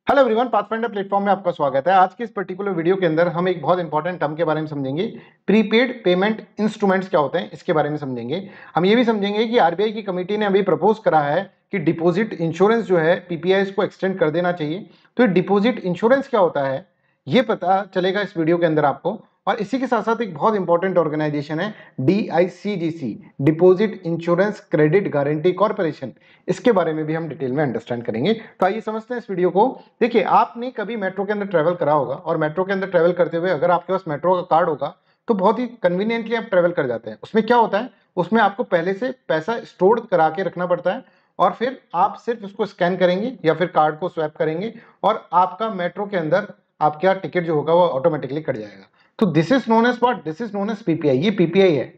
Hello everyone, pathfinder platform में आपका स्वागत है। आज के इस पर्टिकुलर वीडियो के अंदर हम एक बहुत इंपॉर्टेंट टर्म के बारे में समझेंगे। प्रीपेड पेमेंट इंस्ट्रूमेंट्स क्या होते हैं इसके बारे में समझेंगे। हम ये भी समझेंगे कि आरबीआई की कमेटी ने अभी प्रपोज करा है कि डिपॉजिट इंश्योरेंस जो है पीपीआईज को एक्सटेंड कर देना चाहिए। तो ये डिपॉजिट इंश्योरेंस क्या होता है ये पता चलेगा इस वीडियो के अंदर आपको। और इसी के साथ साथ एक बहुत इंपॉर्टेंट ऑर्गेनाइजेशन है DICGC, deposit insurance credit guarantee corporation, इसके बारे में भी हम डिटेल में अंडरस्टैंड करेंगे। तो आइए समझते हैं इस वीडियो को। देखिए, आपने कभी मेट्रो के अंदर ट्रेवल करा होगा और मेट्रो के अंदर ट्रेवल करते हुए अगर आपके पास मेट्रो का कार्ड होगा तो बहुत ही कन्वीनियंटली आप ट्रेवल कर जाते हैं। उसमें क्या होता है, उसमें आपको पहले से पैसा स्टोर करा के रखना पड़ता है और फिर आप सिर्फ उसको स्कैन करेंगे या फिर कार्ड को स्वैप करेंगे और आपका मेट्रो के अंदर आपका टिकट जो होगा वो ऑटोमेटिकली कट जाएगा। तो this is known as what, this is known as PPI. ये पीपीआई है।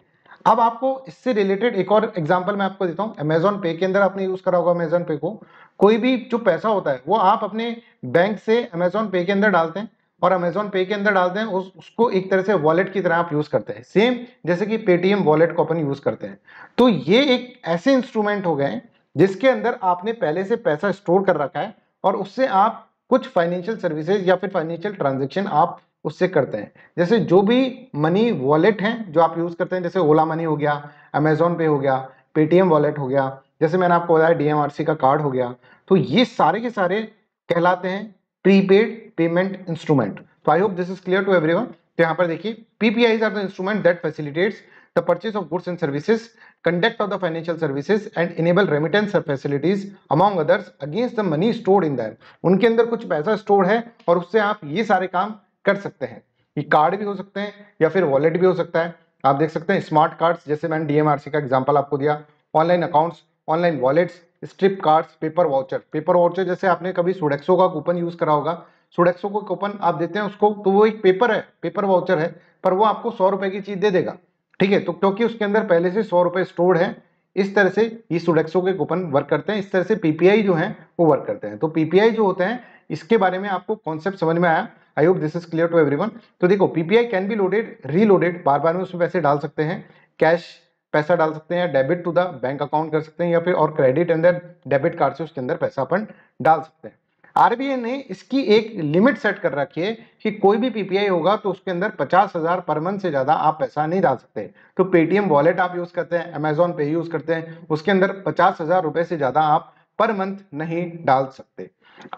अब आपको इससे रिलेटेड एक और एग्जांपल मैं आपको देता हूं। अमेजॉन पे के अंदर आपने यूज करा होगा अमेजॉन पे को। कोई भी जो पैसा होता है वो आप अपने बैंक से अमेजॉन पे के अंदर डालते हैं और अमेजॉन पे के अंदर डालते हैं, उसको एक तरह से वॉलेट की तरह आप यूज करते हैं, सेम जैसे कि पेटीएम वॉलेट को अपन यूज करते हैं। तो ये एक ऐसे इंस्ट्रूमेंट हो गए जिसके अंदर आपने पहले से पैसा स्टोर कर रखा है और उससे आप कुछ फाइनेंशियल सर्विसेज या फिर फाइनेंशियल ट्रांजेक्शन आप उससे करते हैं। जैसे जो भी मनी वॉलेट हैं जो आप यूज करते हैं, जैसे ओला मनी हो गया, अमेजॉन पे हो गया, पेटीएम वॉलेट हो गया, जैसे मैंने आपको बताया डीएमआरसी का कार्ड हो गया, तो ये सारे के सारे कहलाते हैं प्रीपेड पेमेंट इंस्ट्रूमेंट। तो I hope this is clear to everyone. तो यहाँ पर देखिए, PPIs are the instrument that facilitates the purchase of goods and services, conduct of the financial services and enable remittance facilities among others against the money stored in them। उनके अंदर कुछ पैसा store है और उससे आप ये सारे काम कर सकते हैं। ये कार्ड भी हो सकते हैं या फिर वॉलेट भी हो सकता है। आप देख सकते हैं स्मार्ट कार्ड्स, जैसे मैंने डीएमआरसी का एग्जांपल आपको दिया, online accounts, online wallets, strip cards, paper voucher. Paper voucher जैसे आपने कभी सोडेक्सो का कूपन यूज करा होगा, सोडेक्सो को कूपन आप देते हैं उसको, तो वो एक पेपर है, पेपर वाउचर है, पर वो आपको 100 रुपए की चीज दे देगा। ठीक है, तो क्योंकि उसके अंदर पहले से 100 रुपए स्टोर्ड है, इस तरह से ये सोडेक्सो के कूपन वर्क करते हैं। इस तरह से पीपीआई जो है वो वर्क करते हैं। तो पीपीआई जो होते हैं, इसके बारे में आपको कॉन्सेप्ट समझ में आया। I hope this is clear to everyone. तो देखो, PPI can be loaded, reloaded, बार बार में उसमें पैसे डाल सकते हैं, कैश पैसा डाल सकते हैं, debit to the bank account कर सकते हैं, या फिर और क्रेडिट अंदर डेबिट कार्ड से उसके अंदर पैसा अपन डाल सकते हैं। आरबीआई ने इसकी एक लिमिट सेट कर रखी है कि कोई भी पीपीआई होगा तो उसके अंदर 50,000 पर मंथ से ज्यादा आप पैसा नहीं डाल सकते। तो पेटीएम वॉलेट आप यूज करते हैं, अमेजॉन पे यूज करते हैं, उसके अंदर 50,000 रुपए से ज्यादा आप पर मंथ नहीं डाल सकते।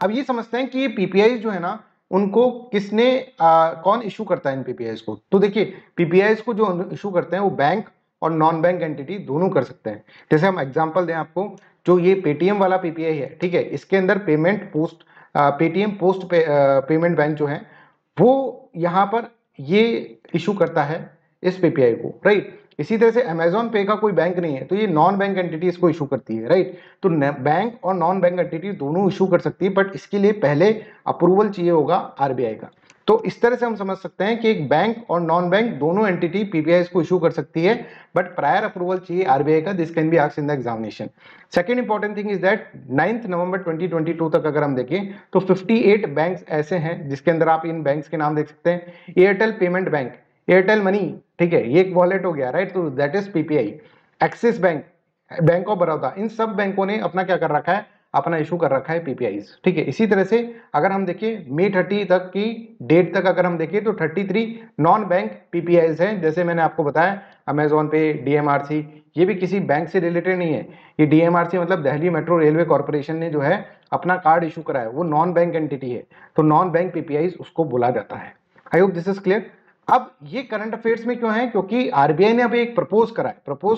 अब ये समझते हैं कि ये पीपीआई जो है ना, उनको किसने कौन इशू करता है इन पीपीआईज को। तो देखिए, पीपीआईज को जो इशू करते हैं वो बैंक और नॉन बैंक एंटिटी दोनों कर सकते हैं। जैसे हम एग्जांपल दें आपको, जो ये पेटीएम वाला पीपीआई है, ठीक है, इसके अंदर payment post, Paytm post payment bank जो है वो यहाँ पर ये इशू करता है इस पीपीआई को, राइट। इसी तरह से अमेजॉन पे का कोई बैंक नहीं है तो ये नॉन बैंक एंटिटी इसको इशू करती है, राइट। तो बैंक और नॉन बैंक एंटिटी दोनों इशू कर सकती है, बट इसके लिए पहले अप्रूवल चाहिए होगा आरबीआई का। तो इस तरह से हम समझ सकते हैं कि एक बैंक और नॉन बैंक दोनों एंटिटी पीपीआई को इशू कर सकती है, बट प्रायर अप्रूवल चाहिए आरबीआई का। This can be asked in the examination. Second important thing is that 9 नवंबर 2022 तक अगर हम देखें तो 58 बैंक्स ऐसे हैं जिसके अंदर आप इन बैंक्स के नाम देख सकते हैं। Airtel payment bank, Airtel money, ठीक है, ये एक वॉलेट हो गया, राइट, तो that is PPI. Axis bank, bank of Baroda, इन सब बैंकों ने अपना क्या कर रखा है, अपना इशू कर रखा है पीपीआईज, ठीक है। इसी तरह से अगर हम देखें मई 30 तक की डेट तक अगर हम देखें तो 33 नॉन बैंक पीपीआईज हैं। जैसे मैंने आपको बताया अमेजॉन पे, डीएमआरसी, ये भी किसी बैंक से रिलेटेड नहीं है। ये डीएमआरसी मतलब दिल्ली मेट्रो रेलवे कॉर्पोरेशन ने जो है अपना कार्ड इशू करा है, वो नॉन बैंक एंटिटी है, तो नॉन बैंक पीपीआईज उसको बोला जाता है। I hope this is clear. अब ये करंट अफेयर्स में क्यों है, क्योंकि आरबीआई ने अभी एक प्रपोज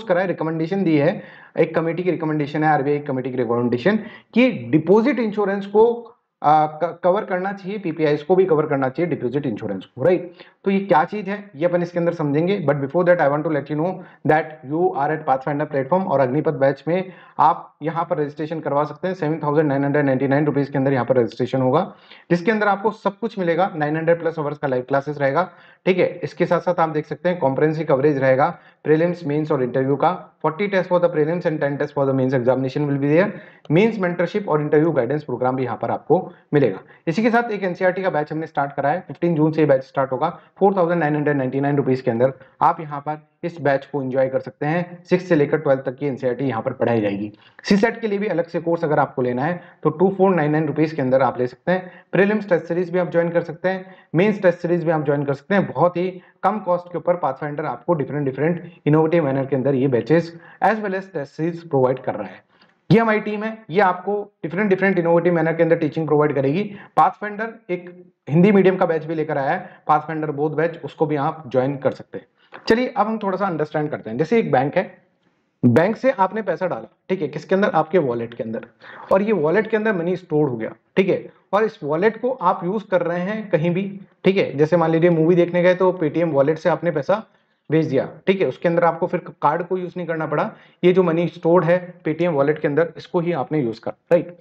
करा है, रिकमेंडेशन दी है, एक कमेटी की रिकमेंडेशन है, आरबीआई कमेटी की रिकमेंडेशन कि डिपॉजिट इंश्योरेंस को कवर करना चाहिए, पीपीआईज को भी कवर करना चाहिए डिपॉजिट इंश्योरेंस को, राइट। तो ये क्या चीज है ये अपन इसके अंदर समझेंगे, but before that I want to let you know that you are at Pathfinder platform और अग्निपथ बैच में आप यहाँ पर रजिस्ट्रेशन करवा सकते हैं। 7,999 रुपीज के अंदर यहाँ पर रजिस्ट्रेशन होगा, जिसके अंदर आपको सब कुछ मिलेगा। 900 प्लस आवर्स का लाइव क्लासेस रहेगा, ठीक है। इसके साथ साथ आप देख सकते हैं कॉम्प्रिहेंसिव कवरेज रहेगा प्रीलिम्स, मेंस और इंटरव्यू का। 40 test for the prelims and 10 test for the mains examination will be there. Mains mentorship और इंटरव्यू गाइडेंस प्रोग्राम भी यहाँ पर आपको मिलेगा। इसी के साथ एक एनसीईआरटी का बैच हमने स्टार्ट करा है, 15 जून से ये बैच स्टार्ट होगा। 4999 रुपीज के अंदर आप यहाँ पर इस बैच को एंजॉय कर सकते हैं। 6 से लेकर 12 तक की एनसीईआरटी यहाँ पर पढ़ाई जाएगी। सीसेट के लिए भी अलग से कोर्स अगर आपको लेना है तो 2499 रुपीज के अंदर आप ले सकते हैं। प्रीलिम्स टेस्ट सीरीज भी आप ज्वाइन कर सकते हैं, मेंस टेस्ट सीरीज भी आप ज्वाइन कर सकते हैं। बहुत ही कम कॉस्ट के ऊपर पाथफाइंडर आपको डिफरेंट इनोवेटिव मैनर के अंदर ये batches as well as test series provide कर रहा है। ये हमारी टीम है, ये आपको डिफरेंट इनोवेटिव मैनर के अंदर टीचिंग प्रोवाइड करेगी। पाथफाइंडर एक हिंदी मीडियम का बैच भी लेकर आया है, पाथफाइंडर बोथ बैच, उसको भी आप ज्वाइन कर सकते हैं। चलिए अब हम थोड़ा सा अंडरस्टैंड करते हैं। जैसे एक बैंक है, बैंक से आपने पैसा डाला, ठीक है, किसके अंदर, आपके वॉलेट के अंदर, और ये वॉलेट के अंदर मनी स्टोर हो गया, ठीक है, और इस वॉलेट को आप यूज कर रहे हैं कहीं भी, ठीक है, जैसे मान लीजिए मूवी देखने गए तो पेटीएम वॉलेट से आपने पैसा भेज दिया, ठीक है, उसके अंदर आपको फिर कार्ड को यूज नहीं करना पड़ा, ये जो मनी स्टोर्ड है पेटीएम वॉलेट के अंदर, इसको ही आपने यूज कर, राइट।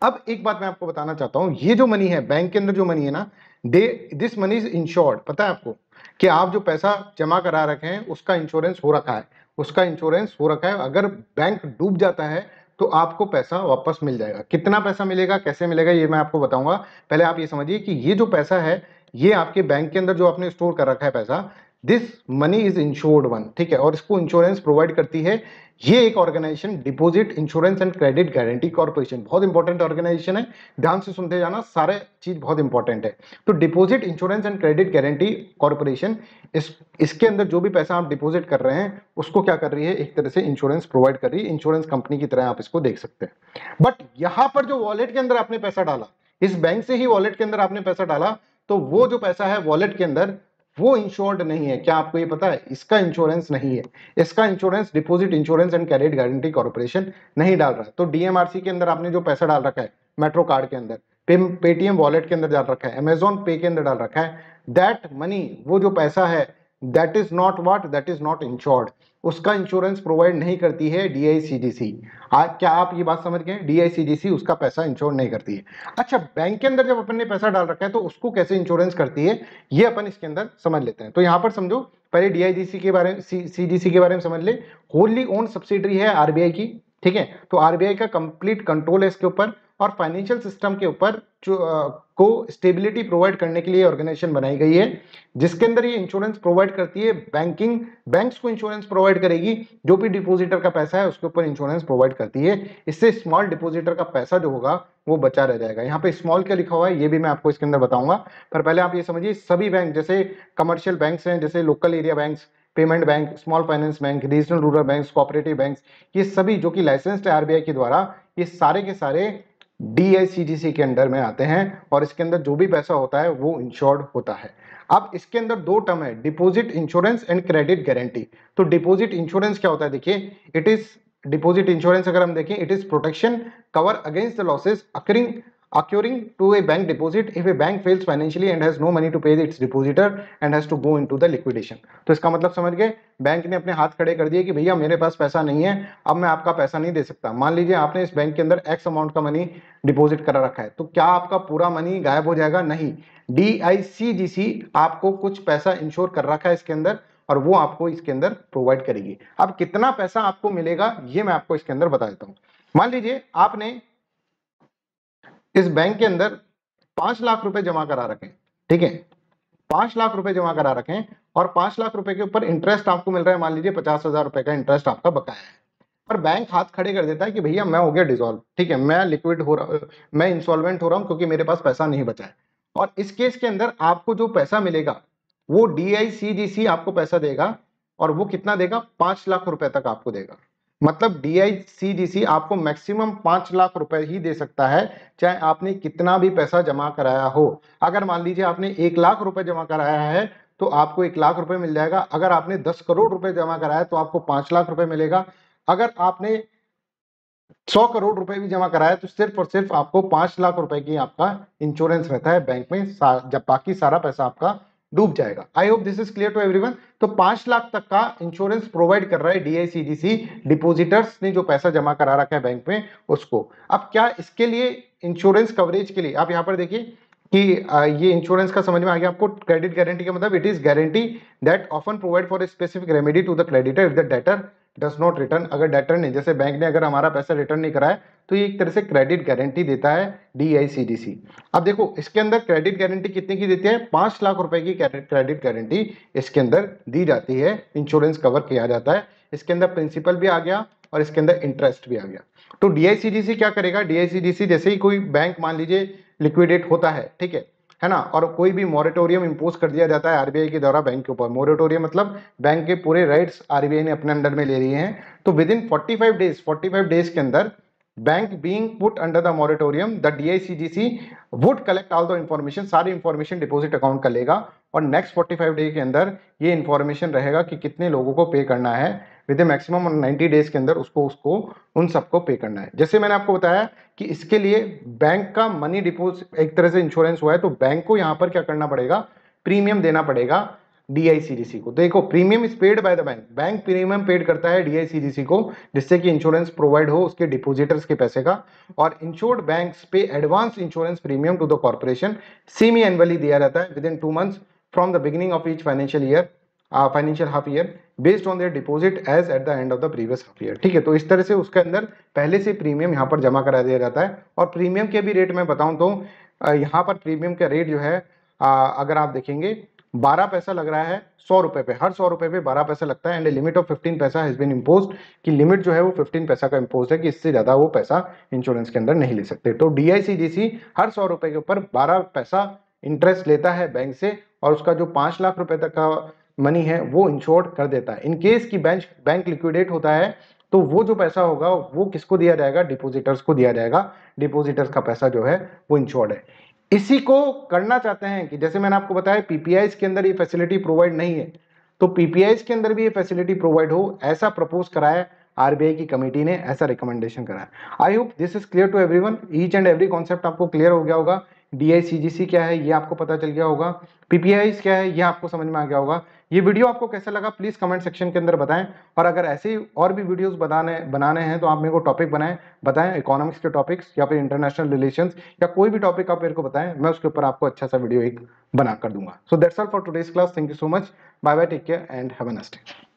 अब एक बात मैं आपको बताना चाहता हूं, ये जो मनी है बैंक के अंदर जो मनी है ना, दिस मनी इज इंश्योर्ड। पता है आपको कि आप जो पैसा जमा करा रखे हैं उसका इंश्योरेंस हो रखा है, उसका इंश्योरेंस हो रखा है। अगर बैंक डूब जाता है तो आपको पैसा वापस मिल जाएगा। कितना पैसा मिलेगा, कैसे मिलेगा, ये मैं आपको बताऊंगा। पहले आप ये समझिए कि ये जो पैसा है ये आपके बैंक के अंदर जो आपने स्टोर कर रखा है पैसा, this money is insured one, ठीक है, और इसको इंश्योरेंस प्रोवाइड करती है ये एक organisation, deposit insurance and credit guarantee corporation. बहुत इंपॉर्टेंट ऑर्गेनाइजेशन है, ध्यान से सुनते जाना, सारे चीज बहुत इंपॉर्टेंट है। तो deposit insurance and credit guarantee corporation, इसके अंदर जो भी पैसा आप डिपॉजिट कर रहे हैं उसको क्या कर रही है, एक तरह से इंश्योरेंस प्रोवाइड कर रही है, इंश्योरेंस कंपनी की तरह आप इसको देख सकते हैं। बट यहां पर जो वॉलेट के अंदर आपने पैसा डाला, इस बैंक से ही वॉलेट के अंदर आपने पैसा डाला, तो वो जो पैसा है वॉलेट के अंदर वो इंश्योर्ड नहीं है। क्या आपको ये पता है, इसका इंश्योरेंस नहीं है, इसका insurance deposit insurance and credit guarantee corporation नहीं डाल रहा है। तो डीएमआरसी के अंदर आपने जो पैसा डाल रखा है, मेट्रो कार्ड के अंदर, पेटीएम वॉलेट के अंदर डाल रखा है, अमेजॉन पे के अंदर डाल रखा है, दैट मनी, वो जो पैसा है, that is not what, that is not insured. उसका इंश्योरेंस प्रोवाइड नहीं करती है डीआईसीजीसी। क्या आप ये बात समझ गए, डीआईसीजीसी उसका पैसा इंश्योर नहीं करती है। अच्छा, बैंक के अंदर जब अपन ने पैसा डाल रखा है तो उसको कैसे इंश्योरेंस करती है, ये अपन इसके अंदर समझ लेते हैं। तो यहां पर समझो, पहले डीआईजीसी के बारे में, सीजीसी के बारे में समझ ले। होली ओन सब्सिडरी है आरबीआई की, ठीक है, तो आरबीआई का कंप्लीट कंट्रोल है इसके ऊपर, और फाइनेंशियल सिस्टम के ऊपर जो को स्टेबिलिटी प्रोवाइड करने के लिए ऑर्गेनाइजेशन बनाई गई है, जिसके अंदर ये इंश्योरेंस प्रोवाइड करती है। बैंक्स को इंश्योरेंस प्रोवाइड करेगी, जो भी डिपॉजिटर का पैसा है उसके ऊपर इंश्योरेंस प्रोवाइड करती है। इससे स्मॉल डिपॉजिटर का पैसा जो होगा वो बचा रह जाएगा। यहाँ पे स्मॉल क्या लिखा हुआ है ये भी मैं आपको इसके अंदर बताऊंगा, पर पहले आप ये समझिए, सभी बैंक जैसे कमर्शियल बैंक्स हैं, जैसे local area banks, payment bank, small finance bank, regional rural bank, cooperative banks, ये सभी जो कि लाइसेंस्ड है आरबीआई के द्वारा, ये सारे के सारे डीआईसीजीसी के अंडर में आते हैं, और इसके अंदर जो भी पैसा होता है वो इंश्योर्ड होता है। अब इसके अंदर दो टर्म है, deposit insurance and credit guarantee. तो डिपॉजिट इंश्योरेंस क्या होता है, देखिए, इट इज डिपॉजिट इंश्योरेंस अगर हम देखें, it is protection cover against the losses occurring to a bank deposit if a bank fails financially and has no money to pay its depositor and has to go into the liquidation। तो इसका मतलब समझ गए, bank ने अपने हाथ खड़े कर दिए कि भैया मेरे पास पैसा नहीं है, अब मैं आपका पैसा नहीं दे सकता। मान लीजिए आपने इस बैंक के अंदर एक्स अमाउंट का मनी डिपॉजिट करा रखा है, तो क्या आपका पूरा मनी गायब हो जाएगा? नहीं, डीआईसीजीसी आपको कुछ पैसा इंश्योर कर रखा है इसके अंदर, और वो आपको इसके अंदर प्रोवाइड करेगी। अब कितना पैसा आपको मिलेगा ये मैं आपको इसके अंदर बता देता हूँ। मान लीजिए आपने इस बैंक के अंदर 5 लाख रुपए जमा करा रखे, ठीक है, 5 लाख रुपए जमा करा रखे, और 5 लाख रुपए के ऊपर इंटरेस्ट आपको मिल रहा है, मान लीजिए 50,000 रुपए का इंटरेस्ट आपका बकाया है। पर बैंक हाथ खड़े कर देता है कि भैया मैं हो गया डिसॉल्व, ठीक है, मैं लिक्विड हो रहा, मैं इंसॉल्वेंट हो रहा हूं क्योंकि मेरे पास पैसा नहीं बचा है। और इस केस के अंदर आपको जो पैसा मिलेगा वो डीआईसीजीसी आपको पैसा देगा, और वो कितना देगा, 5 लाख रुपए तक आपको देगा। मतलब डीआईसीजीसी आपको मैक्सिमम 5 लाख रुपए ही दे सकता है, चाहे आपने कितना भी पैसा जमा कराया हो। अगर मान लीजिए आपने 1 लाख रुपए जमा कराया है तो आपको 1 लाख रुपए मिल जाएगा। अगर आपने 10 करोड़ रुपए जमा कराया है तो आपको 5 लाख रुपए मिलेगा। अगर आपने 100 करोड़ रुपए भी जमा कराया तो सिर्फ और सिर्फ आपको 5 लाख रुपए की आपका इंश्योरेंस रहता है बैंक में, जब बाकी सारा पैसा आपका डूब जाएगा। I hope this is clear to everyone. तो 5 लाख तक का इंश्योरेंस प्रोवाइड कर रहा है डीआईसीजीसी, डिपॉजिटर्स ने जो पैसा जमा करा रखा है बैंक में उसको। अब क्या इसके लिए इंश्योरेंस कवरेज के लिए आप यहाँ पर देखिए कि ये इंश्योरेंस का समझ में आ गया आपको। क्रेडिट गारंटी का मतलब it is guarantee that often provide for a specific remedy to the creditor if the debtor does not return, अगर डेटर ने, जैसे बैंक ने अगर हमारा पैसा रिटर्न नहीं कराया तो ये एक तरह से क्रेडिट गारंटी देता है DICGC। अब देखो इसके अंदर क्रेडिट गारंटी कितने की देती है, 5 लाख रुपए की क्रेडिट गारंटी इसके अंदर दी जाती है, इंश्योरेंस कवर किया जाता है। इसके अंदर प्रिंसिपल भी आ गया और इसके अंदर इंटरेस्ट भी आ गया। तो DICGC क्या करेगा, DICGC जैसे ही कोई बैंक मान लीजिए लिक्विडेट होता है, ठीक है ना, और कोई भी मॉरेटोरियम इंपोज कर दिया जाता है आरबीआई के द्वारा बैंक के ऊपर, मॉरेटोरियम मतलब बैंक के पूरे राइट्स आरबीआई ने अपने अंडर में ले लिए हैं, तो विद इन 45 डेज के अंदर bank being put under the moratorium the DICGC would collect all the information, सारी इंफॉर्मेशन डिपॉजिट अकाउंट का लेगा और नेक्स्ट 45 डे के अंदर ये इंफॉर्मेशन रहेगा कि कितने लोगों को पे करना है, विद इन मैक्सिमम 90 डेज के अंदर उसको उन सबको पे करना है। जैसे मैंने आपको बताया कि इसके लिए बैंक का मनी डिपॉजिट एक तरह से इंश्योरेंस हुआ है, तो बैंक को यहां पर क्या करना पड़ेगा, प्रीमियम देना पड़ेगा DICGC को। देखो premium is paid by the bank, bank premium paid करता है DICGC को, जिससे कि इंश्योरेंस प्रोवाइड हो उसके डिपॉजिटर्स के पैसे का, और insured banks pay advance insurance premium to the corporation semi annually दिया जाता है within 2 months from the beginning of each financial half year based on their deposit as at the end of the previous half year. ठीक है, तो इस तरह से उसके अंदर पहले से प्रीमियम यहाँ पर जमा करा दिया जाता है। और प्रीमियम के भी रेट मैं बताऊं तो यहाँ पर प्रीमियम का रेट जो है अगर आप देखेंगे 12 पैसा लग रहा है 100 रुपए पे, हर 100 रुपए पे 12 पैसा लगता है, एंड लिमिट ऑफ 15 पैसा हैज बीन इम्पोज्ड, कि लिमिट जो है वो 15 पैसा का इम्पोज है कि इससे ज्यादा वो पैसा इंश्योरेंस के अंदर नहीं ले सकते। तो DICGC हर 100 रुपए के ऊपर 12 पैसा इंटरेस्ट लेता है बैंक से, और उसका जो 5 लाख रुपए तक का मनी है वो इंश्योर्ड कर देता है। इन केस की बैंक लिक्विडेट होता है तो वो जो पैसा होगा वो किसको दिया जाएगा, डिपॉजिटर्स को दिया जाएगा, डिपॉजिटर्स का पैसा जो है वो इंश्योर्ड है। इसी को करना चाहते हैं कि जैसे मैंने आपको बताया PPIs के अंदर ये फैसिलिटी प्रोवाइड नहीं है, तो PPIs के अंदर भी ये फैसिलिटी प्रोवाइड हो, ऐसा प्रपोज कराया आरबीआई की कमेटी ने, ऐसा रिकमेंडेशन करा है। I hope this is clear to everyone, each and every concept आपको क्लियर हो गया होगा। DICGC क्या है ये आपको पता चल गया होगा, PPIs क्या है ये आपको समझ में आ गया होगा। ये वीडियो आपको कैसा लगा प्लीज कमेंट सेक्शन के अंदर बताएं, और अगर ऐसे ही और भी वीडियोस बनाने हैं तो आप मेरे को टॉपिक बताएं, इकोनॉमिक्स के टॉपिक्स या फिर इंटरनेशनल रिलेशंस या कोई भी टॉपिक आप मेरे को बताएं, मैं उसके ऊपर आपको अच्छा सा वीडियो एक बना कर दूंगा। So that's all for today's class, thank you so much, bye bye, take care and have a nice day.